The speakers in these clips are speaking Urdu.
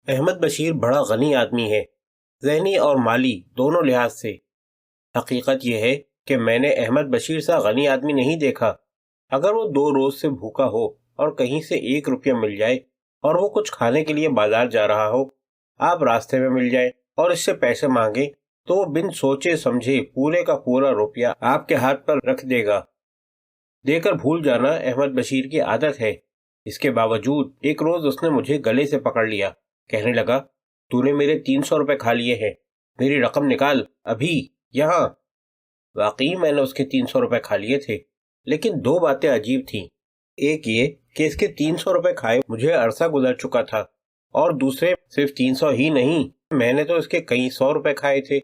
احمد بشیر بڑا غنی آدمی ہے، ذہنی اور مالی دونوں لحاظ سے۔ حقیقت یہ ہے کہ میں نے احمد بشیر سا غنی آدمی نہیں دیکھا۔ اگر وہ 2 روز سے بھوکا ہو اور کہیں سے 1 روپیہ مل جائے اور وہ کچھ کھانے کے لیے بازار جا رہا ہو، آپ راستے میں مل جائے اور اس سے پیسے مانگے تو وہ بن سوچے سمجھے پورے کا پورا روپیہ آپ کے ہاتھ پر رکھ دے گا۔ دے کر بھول جانا احمد بشیر کی عادت ہے۔ اس کے باوجود ایک روز اس نے مجھے گلے سے پکڑ لیا، کہنے لگا، تو نے میرے 300 روپے کھا لیے ہیں، میری رقم نکال ابھی یہاں۔ واقعی میں نے اس کے 300 روپے کھا لیے تھے، لیکن 2 باتیں عجیب تھیں۔ ایک یہ کہ اس کے 300 روپے کھائے مجھے عرصہ گزر چکا تھا، اور دوسرے صرف 300 ہی نہیں، میں نے تو اس کے کئی 100 روپے کھائے تھے۔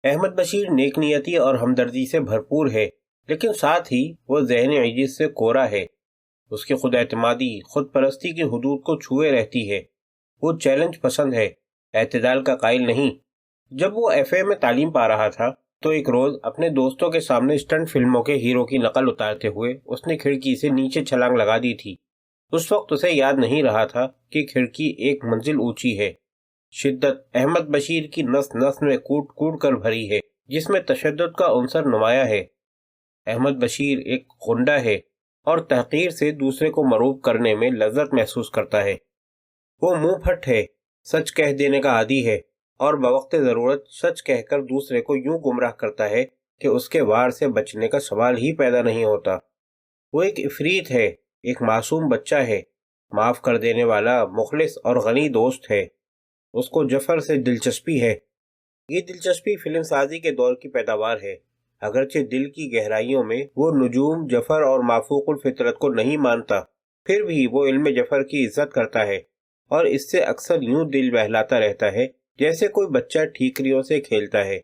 احمد بشیر نیک نیتی اور ہمدردی سے بھرپور ہے، لیکن ساتھ ہی وہ ذہنی عجز سے کورا ہے۔ اس کی خود اعتمادی خود پرستی کی حدود کو چھوئے رہتی ہے۔ وہ چیلنج پسند ہے، اعتدال کا قائل نہیں۔ جب وہ ایف اے میں تعلیم پا رہا تھا تو ایک روز اپنے دوستوں کے سامنے اسٹنٹ فلموں کے ہیرو کی نقل اتارتے ہوئے اس نے کھڑکی سے نیچے چھلانگ لگا دی تھی۔ اس وقت اسے یاد نہیں رہا تھا کہ کھڑکی 1 منزل اونچی ہے۔ شدت احمد بشیر کی نس نس میں کوٹ کوٹ کر بھری ہے، جس میں تشدد کا عنصر نمایاں ہے۔ احمد بشیر ایک غنڈہ ہے اور تحقیر سے دوسرے کو مروب کرنے میں لذت محسوس کرتا ہے۔ وہ منہ پھٹ ہے، سچ کہہ دینے کا عادی ہے، اور بوقت ضرورت سچ کہہ کر دوسرے کو یوں گمراہ کرتا ہے کہ اس کے وار سے بچنے کا سوال ہی پیدا نہیں ہوتا۔ وہ ایک عفریت ہے، ایک معصوم بچہ ہے، معاف کر دینے والا مخلص اور غنی دوست ہے۔ اس کو جعفر سے دلچسپی ہے۔ یہ دلچسپی فلم سازی کے دور کی پیداوار ہے، اگرچہ دل کی گہرائیوں میں وہ نجوم جعفر اور مافوق الفطرت کو نہیں مانتا، پھر بھی وہ علم جعفر کی عزت کرتا ہے، اور اس سے اکثر یوں دل بہلاتا رہتا ہے جیسے کوئی بچہ ٹھیکریوں سے کھیلتا ہے۔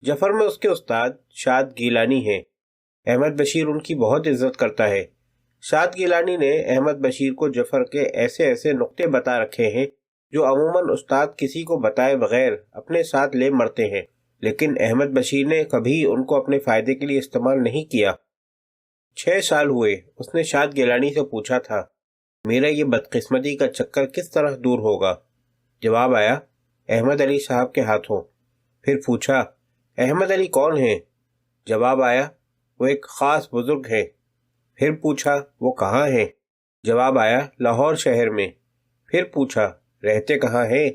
جعفر میں اس کے استاد شاد گیلانی ہیں۔ احمد بشیر ان کی بہت عزت کرتا ہے۔ شاد گیلانی نے احمد بشیر کو جعفر کے ایسے ایسے نقطے بتا رکھے ہیں جو عموماً استاد کسی کو بتائے بغیر اپنے ساتھ لے مرتے ہیں، لیکن احمد بشیر نے کبھی ان کو اپنے فائدے کے لیے استعمال نہیں کیا۔ 6 سال ہوئے اس نے شاد گیلانی سے پوچھا تھا، میرا یہ بدقسمتی کا چکر کس طرح دور ہوگا؟ جواب آیا، احمد علی صاحب کے ہاتھوں۔ پھر پوچھا، احمد علی کون ہیں؟ جواب آیا، وہ ایک خاص بزرگ ہیں۔ پھر پوچھا، وہ کہاں ہیں؟ جواب آیا، لاہور شہر میں۔ پھر پوچھا، رہتے کہاں ہیں؟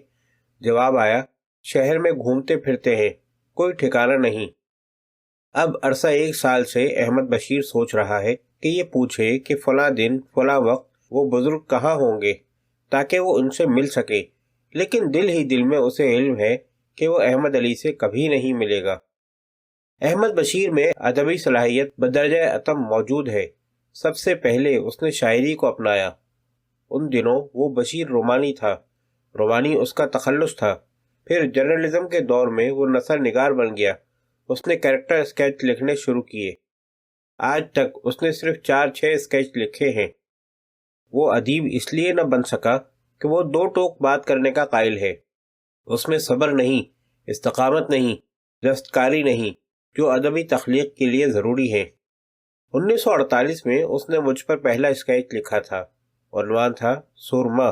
جواب آیا، شہر میں گھومتے پھرتے ہیں، کوئی ٹھکانہ نہیں۔ اب عرصہ 1 سال سے احمد بشیر سوچ رہا ہے کہ یہ پوچھے کہ فلاں دن فلاں وقت وہ بزرگ کہاں ہوں گے تاکہ وہ ان سے مل سکے، لیکن دل ہی دل میں اسے علم ہے کہ وہ احمد علی سے کبھی نہیں ملے گا۔ احمد بشیر میں ادبی صلاحیت بدرجہ اتم موجود ہے۔ سب سے پہلے اس نے شاعری کو اپنایا۔ ان دنوں وہ بشیر رومانی تھا، رومانی اس کا تخلص تھا۔ پھر جرنلزم کے دور میں وہ نثر نگار بن گیا۔ اس نے کیریکٹر اسکیچ لکھنے شروع کیے۔ آج تک اس نے صرف 4-6 اسکیچ لکھے ہیں۔ وہ ادیب اس لیے نہ بن سکا کہ وہ 2 ٹوک بات کرنے کا قائل ہے۔ اس میں صبر نہیں، استقامت نہیں، دستکاری نہیں، جو ادبی تخلیق کے لیے ضروری ہے۔ 1948 میں اس نے مجھ پر پہلا اسکیچ لکھا تھا، عنوان تھا سرما۔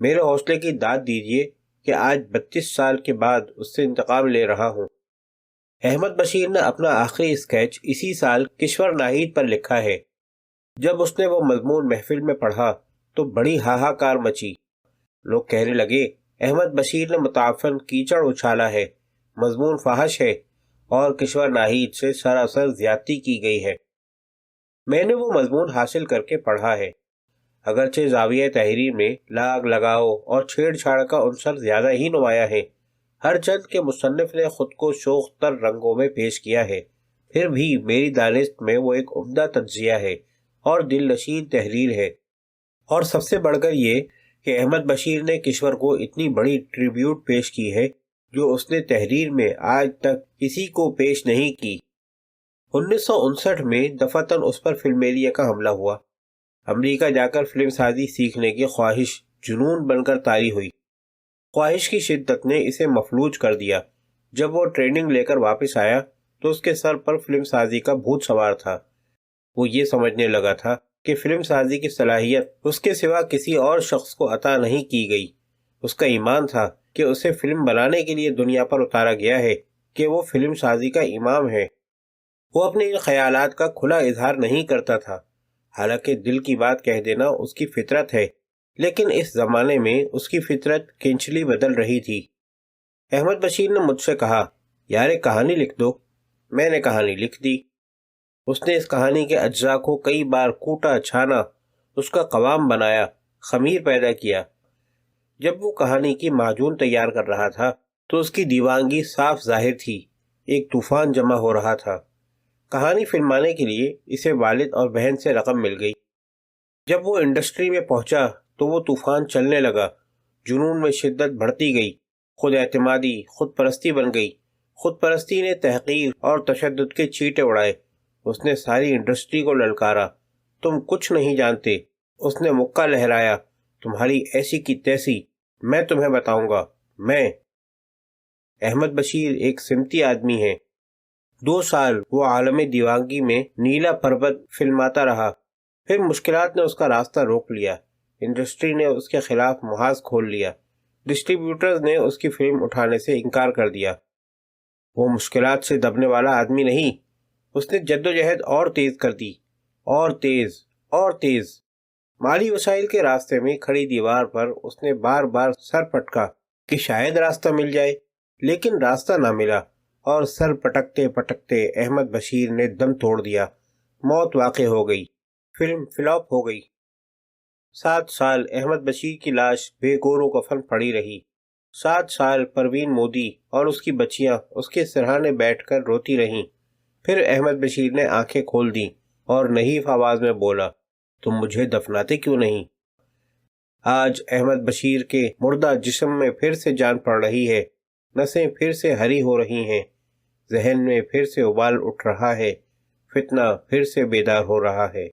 میرے حوصلے کی داد دیجیے کہ آج 32 سال کے بعد اس سے انتقام لے رہا ہوں۔ احمد بشیر نے اپنا آخری اسکیچ اسی سال کشور ناہید پر لکھا ہے۔ جب اس نے وہ مضمون محفل میں پڑھا تو بڑی ہاہاکار مچی۔ لوگ کہنے لگے، احمد بشیر نے متعفن کیچڑ اچھالا ہے، مضمون فحش ہے، اور کشور ناہید سے سراسر زیادتی کی گئی ہے۔ میں نے وہ مضمون حاصل کر کے پڑھا ہے۔ اگرچہ زاویہ تحریر میں لاگ لگاؤ اور چھیڑ چھاڑ کا عنصر زیادہ ہی نمایاں ہے، ہر چند کے مصنف نے خود کو شوخ تر رنگوں میں پیش کیا ہے، پھر بھی میری دانست میں وہ ایک عمدہ تجزیہ ہے اور دل نشین تحریر ہے۔ اور سب سے بڑھ کر یہ کہ احمد بشیر نے کشور کو اتنی بڑی ٹریبیوٹ پیش کی ہے جو اس نے تحریر میں آج تک کسی کو پیش نہیں کی۔ 1959 میں دفعتاً اس پر فلمیلیا کا حملہ ہوا۔ امریکہ جا کر فلم سازی سیکھنے کی خواہش جنون بن کر طاری ہوئی۔ خواہش کی شدت نے اسے مفلوج کر دیا۔ جب وہ ٹریننگ لے کر واپس آیا تو اس کے سر پر فلم سازی کا بھوت سوار تھا۔ وہ یہ سمجھنے لگا تھا کہ فلم سازی کی صلاحیت اس کے سوا کسی اور شخص کو عطا نہیں کی گئی۔ اس کا ایمان تھا کہ اسے فلم بنانے کے لیے دنیا پر اتارا گیا ہے، کہ وہ فلم سازی کا امام ہے۔ وہ اپنے ان خیالات کا کھلا اظہار نہیں کرتا تھا، حالانکہ دل کی بات کہہ دینا اس کی فطرت ہے، لیکن اس زمانے میں اس کی فطرت کنچلی بدل رہی تھی۔ احمد بشیر نے مجھ سے کہا، یار ایک کہانی لکھ دو۔ میں نے کہانی لکھ دی۔ اس نے اس کہانی کے اجزاء کو کئی بار کوٹا چھانا، اس کا قوام بنایا، خمیر پیدا کیا۔ جب وہ کہانی کی معجون تیار کر رہا تھا تو اس کی دیوانگی صاف ظاہر تھی، ایک طوفان جمع ہو رہا تھا۔ کہانی فلمانے کے لیے اسے والد اور بہن سے رقم مل گئی۔ جب وہ انڈسٹری میں پہنچا تو وہ طوفان چلنے لگا، جنون میں شدت بڑھتی گئی، خود اعتمادی خود پرستی بن گئی۔ خود پرستی نے تحقیر اور تشدد کے چیٹے اڑائے۔ اس نے ساری انڈسٹری کو للکارا، تم کچھ نہیں جانتے۔ اس نے مکہ لہرایا، تمہاری ایسی کی تیسی، میں تمہیں بتاؤں گا۔ میں احمد بشیر ایک سمتی آدمی ہے۔ 2 سال وہ عالم دیوانگی میں نیلا پربت فلماتا رہا، پھر مشکلات نے اس کا راستہ روک لیا۔ انڈسٹری نے اس کے خلاف محاذ کھول لیا، ڈسٹریبیوٹرز نے اس کی فلم اٹھانے سے انکار کر دیا۔ وہ مشکلات سے دبنے والا آدمی نہیں، اس نے جدوجہد اور تیز کر دی، اور تیز اور تیز۔ مالی وسائل کے راستے میں کھڑی دیوار پر اس نے بار بار سر پٹکا کہ شاید راستہ مل جائے، لیکن راستہ نہ ملا، اور سر پٹکتے پٹکتے احمد بشیر نے دم توڑ دیا، موت واقع ہو گئی، فلم فلاپ ہو گئی۔ 7 سال احمد بشیر کی لاش بے گور و کفن پڑی رہی۔ 7 سال پروین مودی اور اس کی بچیاں اس کے سرہانے بیٹھ کر روتی رہیں۔ پھر احمد بشیر نے آنکھیں کھول دیں اور نحیف آواز میں بولا، تم مجھے دفناتے کیوں نہیں؟ آج احمد بشیر کے مردہ جسم میں پھر سے جان پڑ رہی ہے، نسیں پھر سے ہری ہو رہی ہیں، ذہن میں پھر سے ابال اٹھ رہا ہے، فتنہ پھر سے بیدار ہو رہا ہے۔